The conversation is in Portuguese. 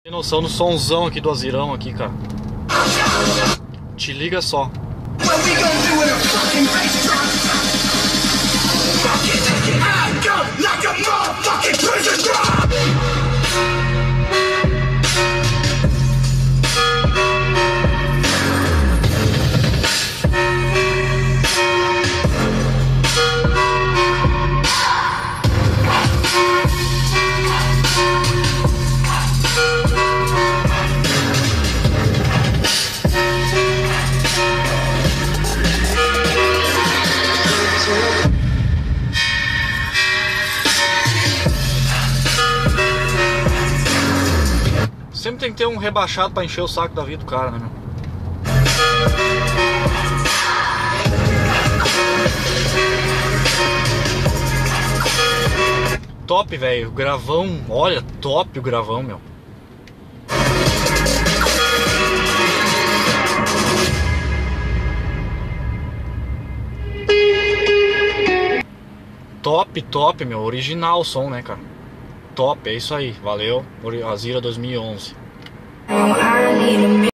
Tem noção do sonzão aqui do Azirão aqui, cara. Te liga só. Sempre tem que ter um rebaixado pra encher o saco da vida do cara, né, meu? Top, velho. Gravão. Olha, top o gravão, meu. Top, top, meu. Original o som, né, cara? Top, é isso aí. Valeu. Azira 2011.